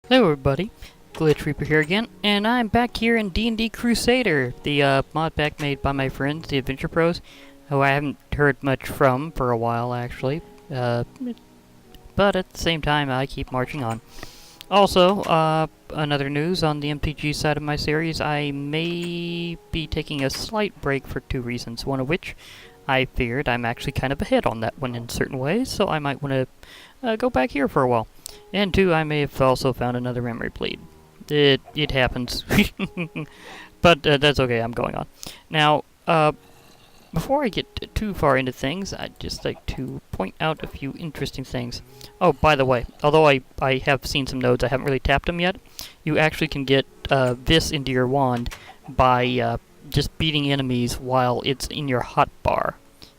Hello everybody, Glitch Reaper here again, and I'm back here in D&D Crusader, the mod pack made by my friends, the AdventurePros, who I haven't heard much from for a while actually, but at the same time I keep marching on. Also, another news on the MTG side of my series, I may be taking a slight break for two reasons, one of which I figured I'm actually kind of ahead on that one in certain ways, so I might want to go back here for a while. And two, I may have also found another memory bleed. It happens. But that's okay, I'm going on. Now, before I get too far into things, I'd just like to point out a few interesting things. Oh, by the way, although I have seen some nodes, I haven't really tapped them yet, you actually can get this into your wand by just beating enemies while it's in your hotbar.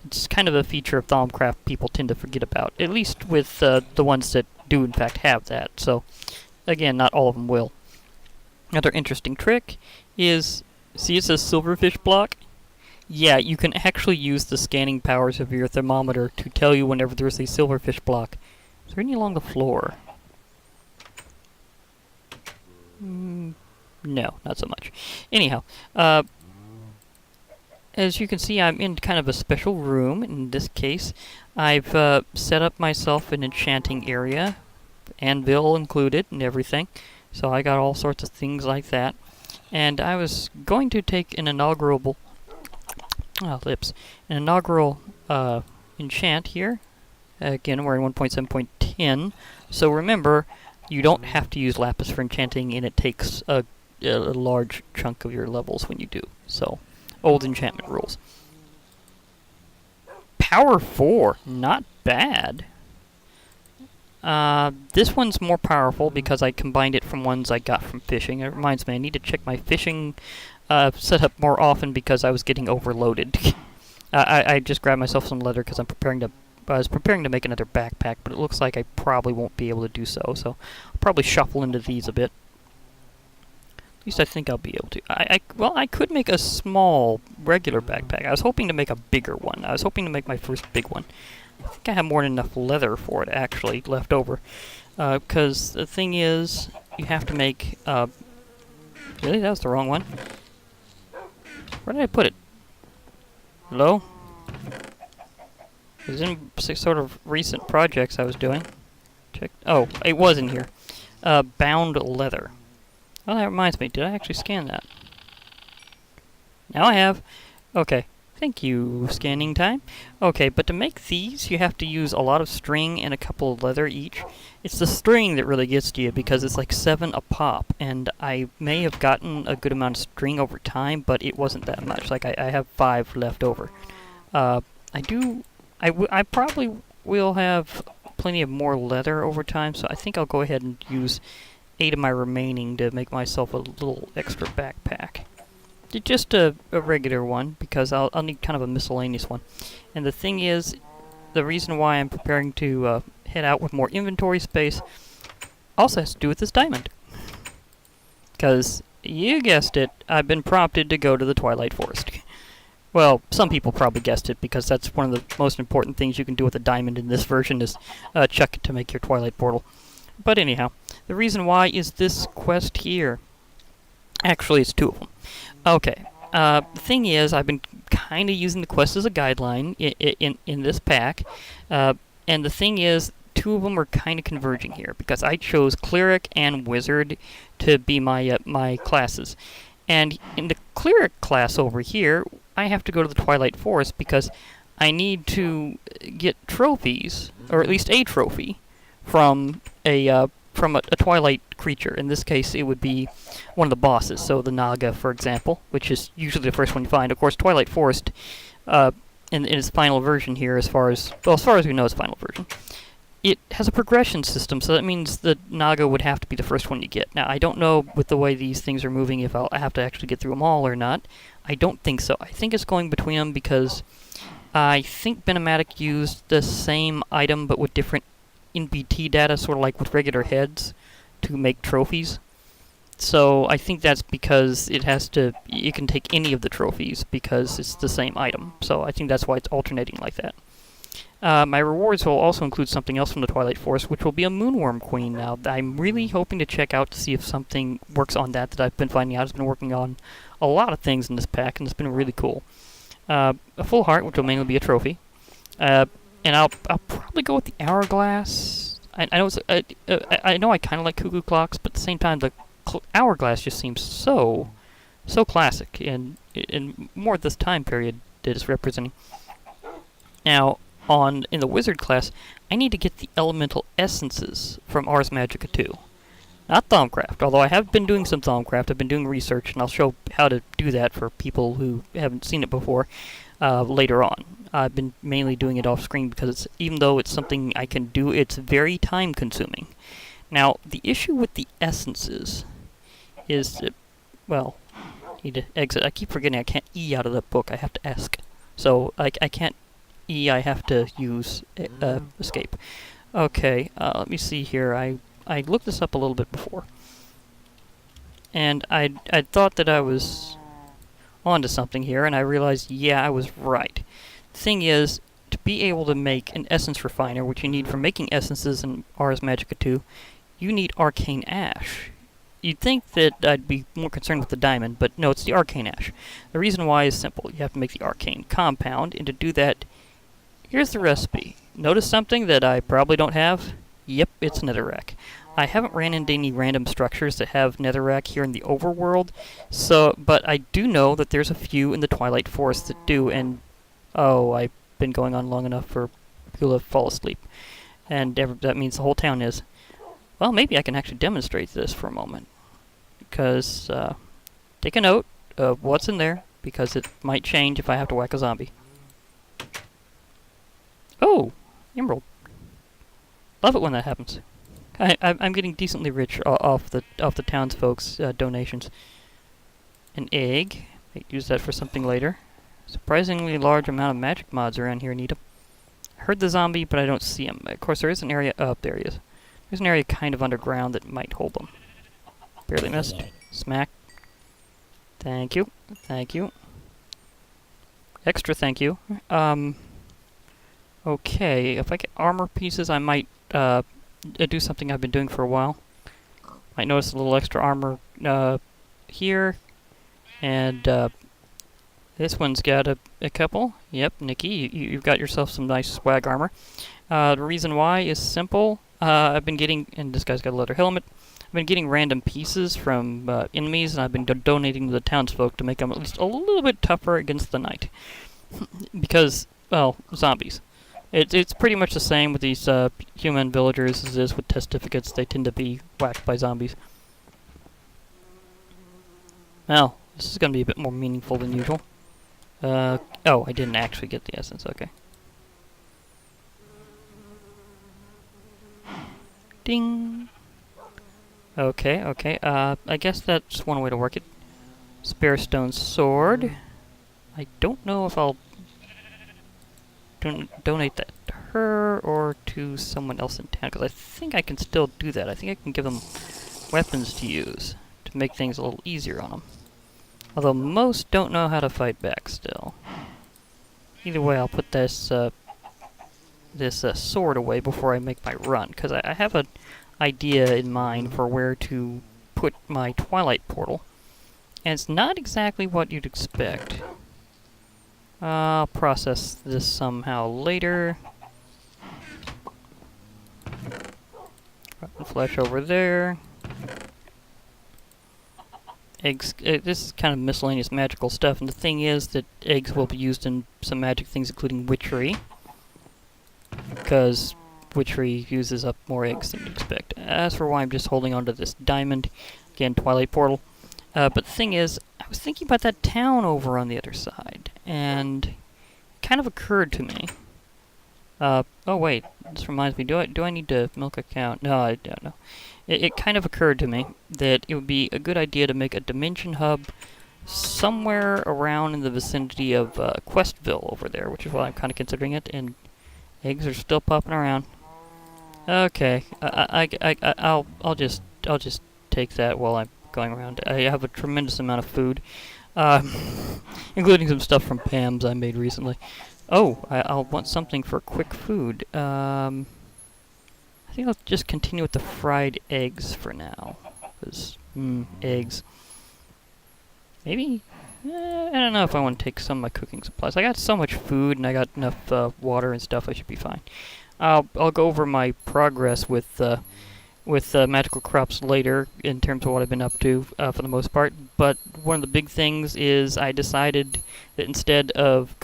It's kind of a feature of Thaumcraft people tend to forget about, at least with the ones that do in fact have that. So, again, not all of them will. Another interesting trick is, see it says silverfish block? Yeah, you can actually use the scanning powers of your thermometer to tell you whenever there's a silverfish block. Is there any along the floor? No, not so much. Anyhow, as you can see, I'm in kind of a special room. In this case, I've set up myself an enchanting area, anvil included and everything. So I got all sorts of things like that. And I was going to take an inaugural enchant here. Again, we're in 1.7.10. So remember, you don't have to use lapis for enchanting, and it takes a large chunk of your levels when you do. So, old enchantment rules. Power 4, not bad. This one's more powerful because I combined it from ones I got from fishing. It reminds me, I need to check my fishing setup more often because I was getting overloaded. I just grabbed myself some leather because I was preparing to make another backpack, but it looks like I probably won't be able to do so. So I'll probably shuffle into these a bit. At least I think I'll be able to. Well, I could make a small, regular backpack. I was hoping to make a bigger one. I was hoping to make my first big one. I think I have more than enough leather for it, actually, left over. Because the thing is, you have to make... really? That was the wrong one. Where did I put it? Hello? It was in sort of recent projects I was doing. Check. Oh, it was in here. Bound leather. Oh, that reminds me. Did I actually scan that? Now I have. Okay. Thank you, scanning time. Okay, but to make these, you have to use a lot of string and a couple of leather each. It's the string that really gets to you because it's like 7 a pop, and I may have gotten a good amount of string over time, but it wasn't that much. Like, I have 5 left over. I probably will have plenty of more leather over time, so I think I'll go ahead and use 8 of my remaining to make myself a little extra backpack. Just a regular one, because I'll need kind of a miscellaneous one. And the thing is, the reason why I'm preparing to head out with more inventory space also has to do with this diamond. Because, you guessed it, I've been prompted to go to the Twilight Forest. Well, some people probably guessed it, because that's one of the most important things you can do with a diamond in this version is chuck it to make your Twilight Portal. But anyhow, the reason why is this quest here. Actually, it's 2 of them. Okay, the thing is, I've been kind of using the quest as a guideline in this pack, and the thing is, 2 of them are kind of converging here, because I chose Cleric and Wizard to be my classes. And in the Cleric class over here, I have to go to the Twilight Forest because I need to get trophies, or at least a trophy, from a Twilight creature. In this case, it would be one of the bosses, so the Naga, for example, which is usually the first one you find. Of course, Twilight Forest, in its final version here, as far as we know, its final version, it has a progression system, so that means the Naga would have to be the first one you get. Now, I don't know with the way these things are moving if I'll have to actually get through them all or not. I don't think so. I think it's going between them because I think Benematic used the same item but with different NBT data, sort of like with regular heads, to make trophies. So I think that's because you can take any of the trophies because it's the same item. So I think that's why it's alternating like that. My rewards will also include something else from the Twilight Forest, which will be a Moonworm Queen. Now, I'm really hoping to check out to see if something works on that I've been finding out. I've been working on a lot of things in this pack, and it's been really cool. A full heart, which will mainly be a trophy. And I'll probably go with the hourglass. I know I kind of like cuckoo clocks, but at the same time, the hourglass just seems so classic, and more this time period that it's representing. Now, in the wizard class, I need to get the elemental essences from Ars Magica 2. Not Thaumcraft, although I have been doing some Thaumcraft. I've been doing research, and I'll show how to do that for people who haven't seen it before later on. I've been mainly doing it off screen because even though it's something I can do, it's very time consuming. Now, the issue with the essences is that, well, I need to exit. I keep forgetting I can't E out of the book. I have to ask. So I can't E, I have to use escape. Okay, let me see here. I looked this up a little bit before. And I thought that I was onto something here, and I realized, yeah, I was right. The thing is, to be able to make an essence refiner, which you need for making essences in Ars Magica 2, you need arcane ash. You'd think that I'd be more concerned with the diamond, but no, it's the arcane ash. The reason why is simple. You have to make the arcane compound, and to do that, here's the recipe. Notice something that I probably don't have? Yep, it's netherrack. I haven't ran into any random structures that have netherrack here in the overworld, but I do know that there's a few in the Twilight Forest that do, and oh, I've been going on long enough for people to fall asleep. And that means the whole town is. Well, maybe I can actually demonstrate this for a moment. Because, take a note of what's in there, because it might change if I have to whack a zombie. Oh! Emerald. Love it when that happens. I'm getting decently rich off the townsfolk's donations. An egg. Might use that for something later. Surprisingly large amount of magic mods around here, Anita. I heard the zombie, but I don't see him. Of course, there is an area... Oh, there he is. There's an area kind of underground that might hold them. Barely missed. Smack. Thank you. Thank you. Extra thank you. Okay, if I get armor pieces, I might do something I've been doing for a while. Might notice a little extra armor here. And this one's got a couple. Yep, Nikki, you've got yourself some nice swag armor. The reason why is simple. I've been getting, and this guy's got a leather helmet, I've been getting random pieces from enemies, and I've been donating to the townsfolk to make them at least a little bit tougher against the night. Because, well, zombies. It's pretty much the same with these human villagers as it is with testificates. They tend to be whacked by zombies. Well, this is going to be a bit more meaningful than usual. Oh, I didn't actually get the essence, okay. Ding! Okay, okay, I guess that's one way to work it. Spare stone sword. I don't know if I'll donate that to her or to someone else in town, because I think I can still do that. I think I can give them weapons to use to make things a little easier on them. Although most don't know how to fight back still. Either way, I'll put this sword away before I make my run, because I have an idea in mind for where to put my Twilight Portal, and it's not exactly what you'd expect. I'll process this somehow later. Rotten flesh over there. Eggs. This is kind of miscellaneous magical stuff, and the thing is that eggs will be used in some magic things, including witchery. Because witchery uses up more eggs than you'd expect. As for why I'm just holding on to this diamond, again, Twilight Portal. But the thing is, I was thinking about that town over on the other side, and it kind of occurred to me. Oh wait, this reminds me, do I need to milk a cow? No, I don't know. It kind of occurred to me that it would be a good idea to make a dimension hub somewhere around in the vicinity of Questville over there, which is why I'm kind of considering it, and eggs are still popping around. Okay, I'll just take that while I'm going around. I have a tremendous amount of food, including some stuff from Pam's I made recently. Oh, I'll want something for quick food. I think I'll just continue with the fried eggs for now. 'Cause, eggs. Maybe? I don't know if I want to take some of my cooking supplies. I got so much food and I got enough water and stuff. I should be fine. I'll go over my progress with magical crops later in terms of what I've been up to for the most part. But one of the big things is I decided that instead of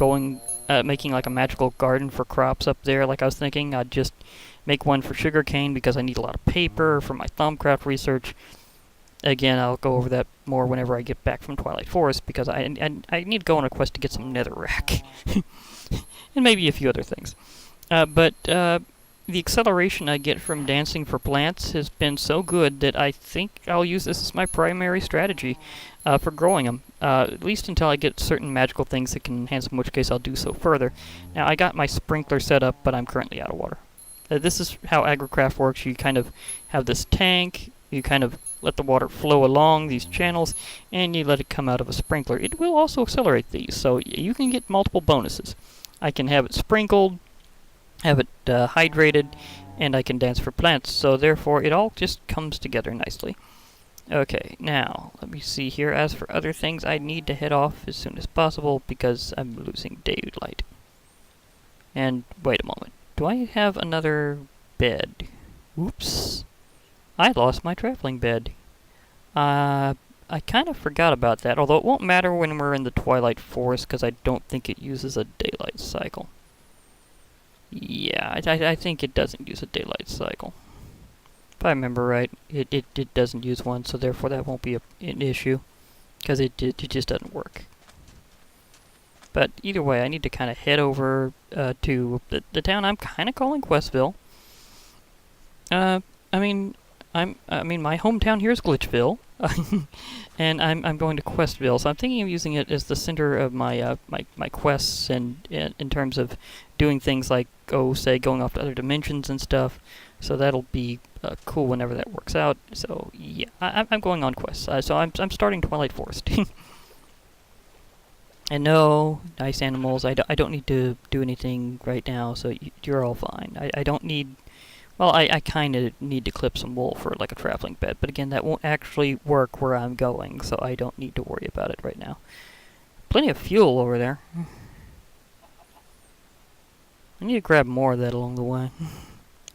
making like a magical garden for crops up there like I was thinking, I'd just make one for sugarcane because I need a lot of paper for my Thumbcraft research. Again, I'll go over that more whenever I get back from Twilight Forest because I need to go on a quest to get some netherrack. And maybe a few other things. But the acceleration I get from dancing for plants has been so good that I think I'll use this as my primary strategy for growing them. At least until I get certain magical things that can enhance them, in which case I'll do so further. Now, I got my sprinkler set up, but I'm currently out of water. This is how agricraft works. You kind of have this tank, you kind of let the water flow along these channels, and you let it come out of a sprinkler. It will also accelerate these, so you can get multiple bonuses. I can have it sprinkled, have it hydrated, and I can dance for plants, so therefore it all just comes together nicely. Okay, now, let me see here. As for other things, I need to head off as soon as possible because I'm losing daylight. And wait a moment. Do I have another bed? Oops. I lost my traveling bed. I kind of forgot about that, although it won't matter when we're in the Twilight Forest because I don't think it uses a daylight cycle. Yeah, I think it doesn't use a daylight cycle. If I remember right, it doesn't use one, so therefore that won't be an issue because it just doesn't work. But either way, I need to kind of head over to the town I'm kind of calling Questville. I mean, my hometown here is Glitchville, and I'm going to Questville. So I'm thinking of using it as the center of my my quests, and in terms of doing things like say going off to other dimensions and stuff. So that'll be cool whenever that works out. So yeah, I'm going on quests. So I'm starting Twilight Forest. And no, nice animals, I don't need to do anything right now, so you're all fine. I don't need... Well, I kind of need to clip some wool for, like, a traveling bed, but again, that won't actually work where I'm going, so I don't need to worry about it right now. Plenty of fuel over there. I need to grab more of that along the way.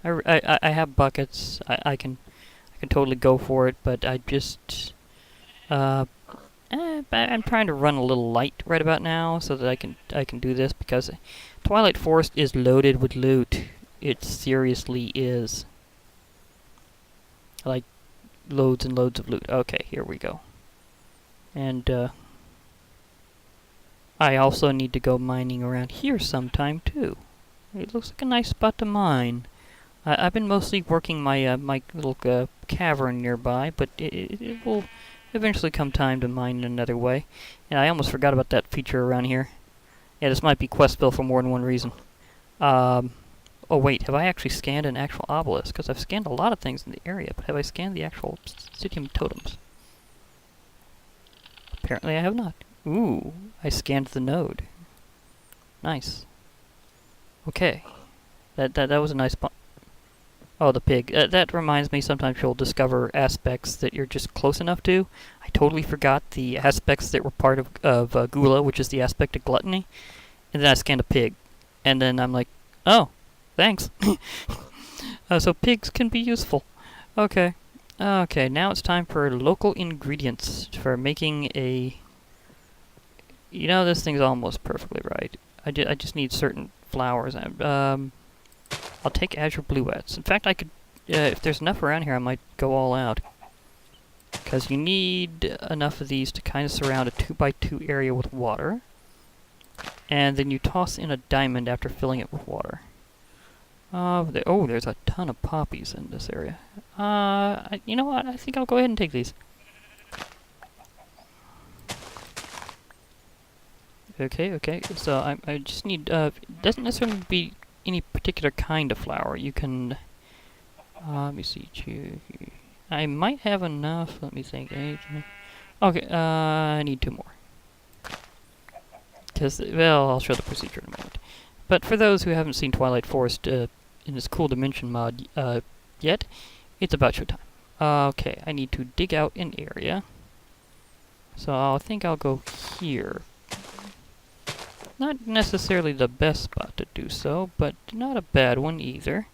I have buckets. I can totally go for it, but I just... I'm trying to run a little light right about now so that I can do this because Twilight Forest is loaded with loot. It seriously is. Like loads and loads of loot. Okay, here we go. And I also need to go mining around here sometime too. It looks like a nice spot to mine. I've been mostly working my my little cavern nearby, but it will eventually come time to mine in another way. And I almost forgot about that feature around here. Yeah, this might be Questville for more than one reason. Oh wait, have I actually scanned an actual obelisk? Because I've scanned a lot of things in the area, but have I scanned the actual obsidian totems? Apparently I have not. Ooh, I scanned the node. Nice. Okay. That was a nice spot. Oh, the pig. That reminds me, sometimes you'll discover aspects that you're just close enough to. I totally forgot the aspects that were part of Gula, which is the aspect of gluttony. And then I scanned a pig. And then I'm like, oh, thanks. So pigs can be useful. Okay. Okay, now it's time for local ingredients for making a... You know, this thing's almost perfectly right. I just need certain flowers. I'll take azure bluets. In fact, I could, if there's enough around here, I might go all out. Because you need enough of these to kind of surround a 2x2 area with water. And then you toss in a diamond after filling it with water. There's a ton of poppies in this area. You know what? I think I'll go ahead and take these. Okay. So I just need, it doesn't necessarily be any particular kind of flower. You can, let me see, I might have enough, let me think, okay, I need 2 more. Because, well, I'll show the procedure in a moment. But for those who haven't seen Twilight Forest in this cool dimension mod yet, it's about showtime. Okay, I need to dig out an area. So I think I'll go here. Not necessarily the best spot to do so, but not a bad one either.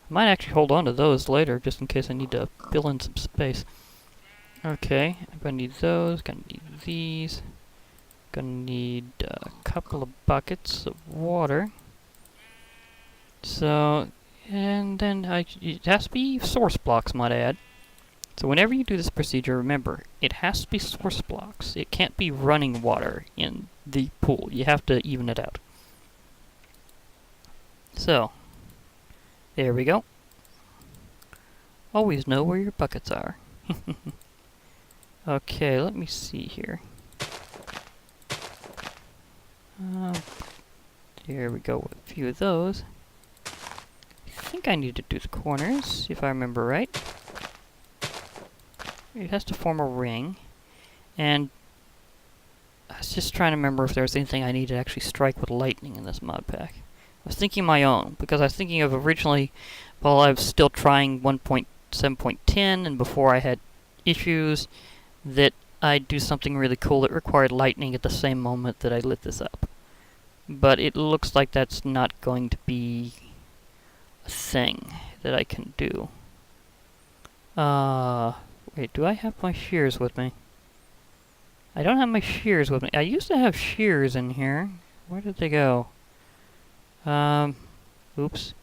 I might actually hold on to those later, just in case I need to fill in some space. Okay, I'm gonna need those, gonna need these. Gonna need a couple of buckets of water. So, and then it has to be source blocks, might add. So whenever you do this procedure, remember, it has to be source blocks. It can't be running water in the pool. You have to even it out. So, there we go. Always know where your buckets are. Okay, let me see here. There we go with a few of those. I think I need to do the corners, if I remember right. It has to form a ring. And I was just trying to remember if there was anything I needed to actually strike with lightning in this mod pack. I was thinking my own, because I was thinking of originally, while I was still trying 1.7.10, and before I had issues, that I'd do something really cool that required lightning at the same moment that I lit this up. But it looks like that's not going to be a thing that I can do. Wait, do I have my shears with me? I don't have my shears with me. I used to have shears in here. Where did they go? Oops.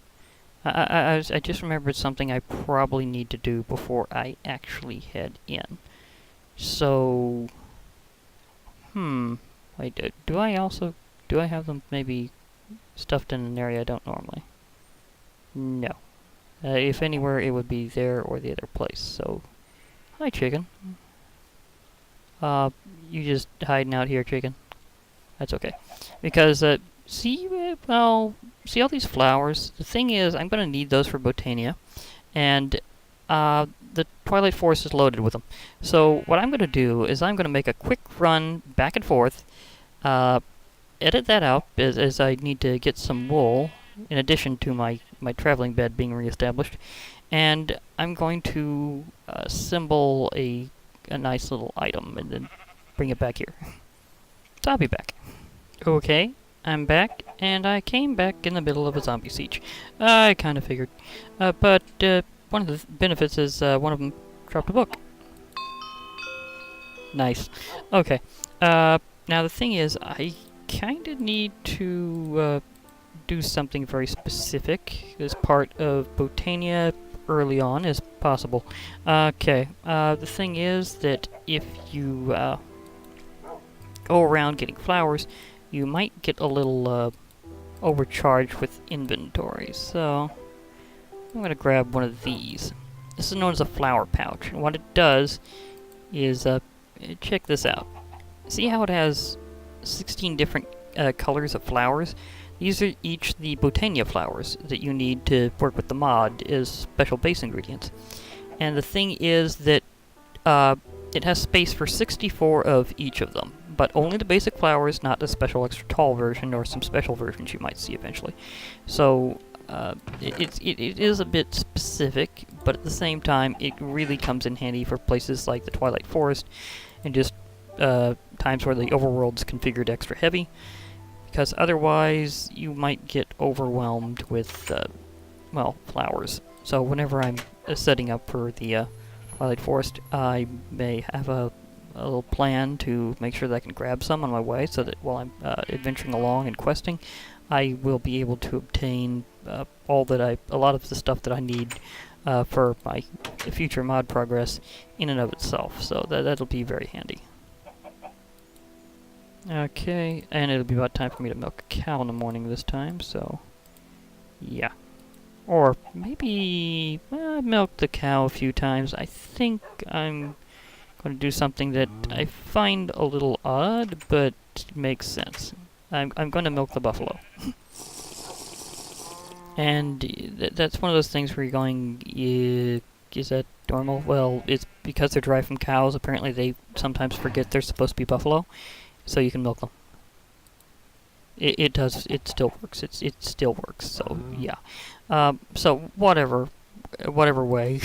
I just remembered something I probably need to do before I actually head in. So, wait, do I have them maybe stuffed in an area I don't normally? No. If anywhere, it would be there or the other place, so... Hi, chicken. You just hiding out here, chicken. That's okay. Because, see all these flowers? The thing is, I'm gonna need those for Botania, and, the Twilight Forest is loaded with them. So, what I'm gonna do is I'm gonna make a quick run back and forth, edit that out, as I need to get some wool, in addition to my traveling bed being reestablished, and I'm going to assemble a nice little item and then bring it back here. So I'll be back. Okay, I'm back, and I came back in the middle of a zombie siege. I kind of figured. But one of the benefits is one of them dropped a book. Nice. Okay. Now the thing is, I kind of need to do something very specific as part of Botania early on as possible. Okay, the thing is that if you go around getting flowers, you might get a little overcharged with inventory. So I'm going to grab one of these. This is known as a flower pouch, and what it does is, check this out. See how it has 16 different colors of flowers? These are each the Botania flowers that you need to work with the mod as special base ingredients. And the thing is that it has space for 64 of each of them, but only the basic flowers, not the special extra tall version or some special versions you might see eventually. So it is a bit specific, but at the same time it really comes in handy for places like the Twilight Forest and just times where the overworld's configured extra heavy. Because otherwise, you might get overwhelmed with, well, flowers. So whenever I'm setting up for the Twilight Forest, I may have a little plan to make sure that I can grab some on my way, so that while I'm adventuring along and questing, I will be able to obtain a lot of the stuff that I need for my future mod progress in and of itself. So that'll be very handy. Okay, and it'll be about time for me to milk a cow in the morning this time, so yeah. Or maybe I've milked the cow a few times. I think I'm going to do something that I find a little odd, but makes sense. I'm going to milk the buffalo. And that's one of those things where you're going, is that normal? Well, it's because they're derived from cows. Apparently they sometimes forget they're supposed to be buffalo. So you can milk them. It does. It still works. It still works. So yeah. So whatever way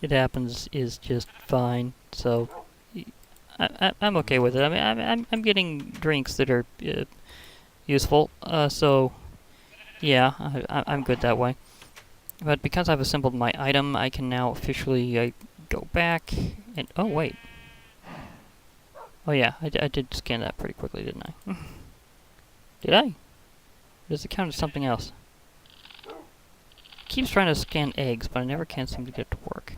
it happens is just fine. So I'm okay with it. I mean, I'm getting drinks that are useful. So yeah, I'm good that way. But because I've assembled my item, I can now officially go back and oh wait. Oh yeah, I did scan that pretty quickly, didn't I? Did I? Does it count as something else? Keeps trying to scan eggs, but I never can seem to get it to work.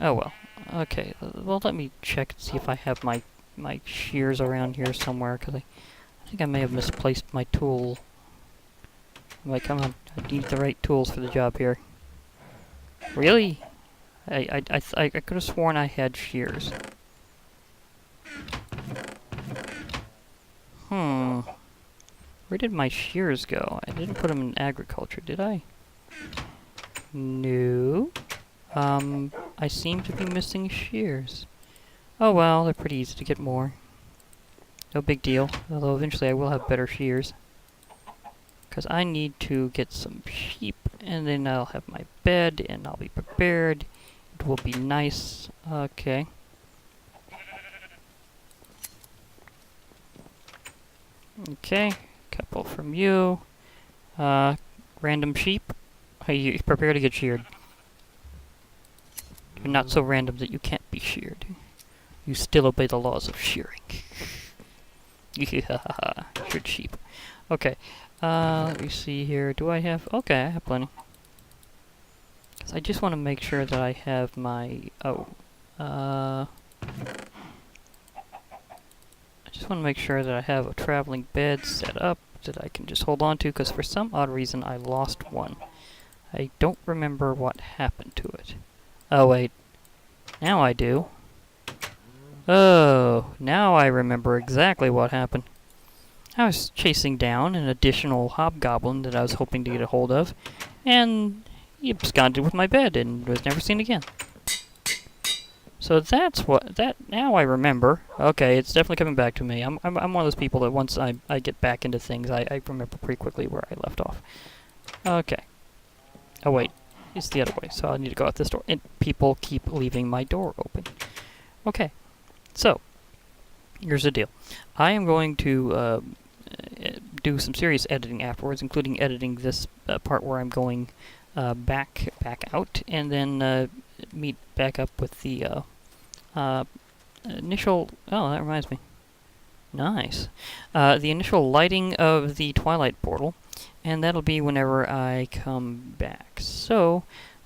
Oh well. Okay. Well, let me check and see if I have my shears around here somewhere, because I think I may have misplaced my tool. Like, come on, I need the right tools for the job here. Really? I could have sworn I had shears. Where did my shears go? I didn't put them in agriculture, did I? No. I seem to be missing shears. Oh well, they're pretty easy to get more. No big deal, although eventually I will have better shears. Because I need to get some sheep, and then I'll have my bed, and I'll be prepared. It will be nice. Okay. Okay, couple from you. Random sheep. Are you prepare to get sheared? You're not so random that you can't be sheared. You still obey the laws of shearing. Sheared sheep. Okay. Let me see here. Do I have... Okay, I have plenty. So I just want to make sure that I have my... I just want to make sure that I have a traveling bed set up that I can just hold on to, because for some odd reason I lost one. I don't remember what happened to it. Oh, wait. Now I do. Oh, now I remember exactly what happened. I was chasing down an additional hobgoblin that I was hoping to get a hold of, and he absconded with my bed and was never seen again. So that's now I remember. Okay, it's definitely coming back to me. I'm one of those people that once I get back into things, I remember pretty quickly where I left off. Okay. Oh wait, it's the other way, so I need to go out this door. And people keep leaving my door open. Okay, so here's the deal. I am going to do some serious editing afterwards, including editing this part where I'm going back out, and then meet back up with the initial... Oh, that reminds me. Nice. The initial lighting of the Twilight Portal, and that'll be whenever I come back. So,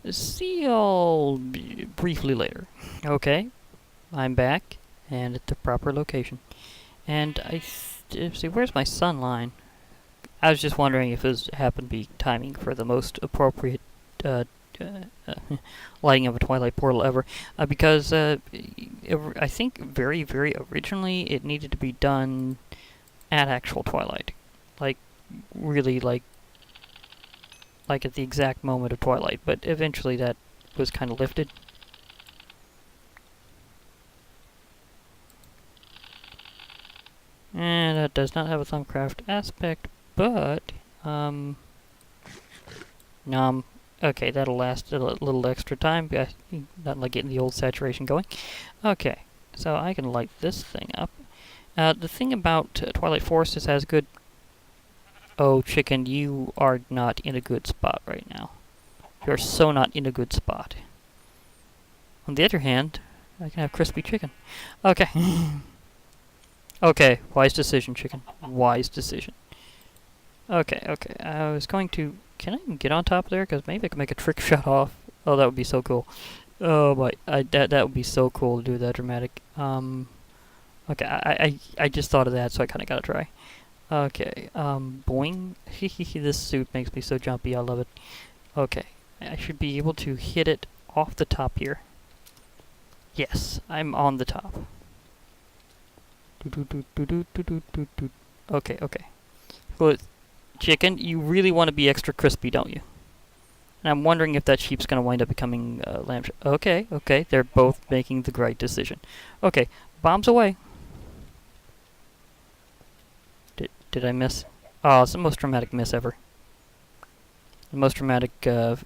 see y'all briefly later. Okay, I'm back, and at the proper location. And see, where's my sun line? I was just wondering if this happened to be timing for the most appropriate lighting of a Twilight Portal ever, because I think very, very originally it needed to be done at actual twilight, like really like at the exact moment of twilight. But eventually that was kind of lifted. And that does not have a Thumbcraft aspect, but okay, that'll last a little extra time. Not like getting the old saturation going. Okay, so I can light this thing up. The thing about Twilight Forest is has good... Oh, chicken, you are not in a good spot right now. You're so not in a good spot. On the other hand, I can have crispy chicken. Okay. Okay, wise decision, chicken. Wise decision. Okay, I was going to... Can I even get on top of there? Because maybe I can make a trick shot off. Oh, that would be so cool. Oh my, that would be so cool to do that dramatic. Okay, I just thought of that, so I kind of gotta try. Okay, boing. This suit makes me so jumpy, I love it. Okay, I should be able to hit it off the top here. Yes, I'm on the top. Okay. Well, chicken, you really want to be extra crispy, don't you? And I'm wondering if that sheep's going to wind up becoming lamb. Okay, they're both making the right decision. Okay, bombs away. Did I miss? Oh, it's the most dramatic miss ever. The most dramatic, way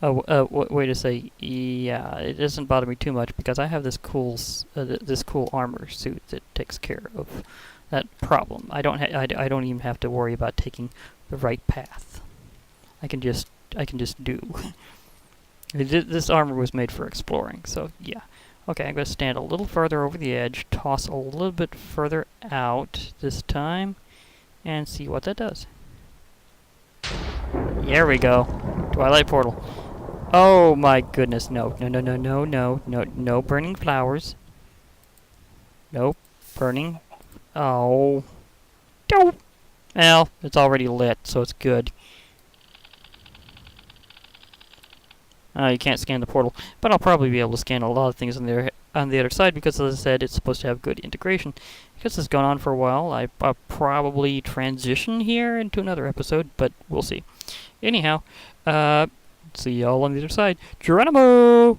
to say, yeah, it doesn't bother me too much because I have this cool, this cool armor suit that takes care of that problem. I don't even have to worry about taking the right path. I can just do. This armor was made for exploring, so yeah. Okay, I'm going to stand a little further over the edge, toss a little bit further out this time, and see what that does. There we go. Twilight Portal. Oh my goodness, no. No burning flowers. Nope. Burning. Oh. Nope. Well, it's already lit, so it's good. You can't scan the portal, but I'll probably be able to scan a lot of things on the other side because, as I said, it's supposed to have good integration. Because it's gone on for a while, I'll probably transition here into another episode, but we'll see. Anyhow, see y'all on the other side. Geronimo!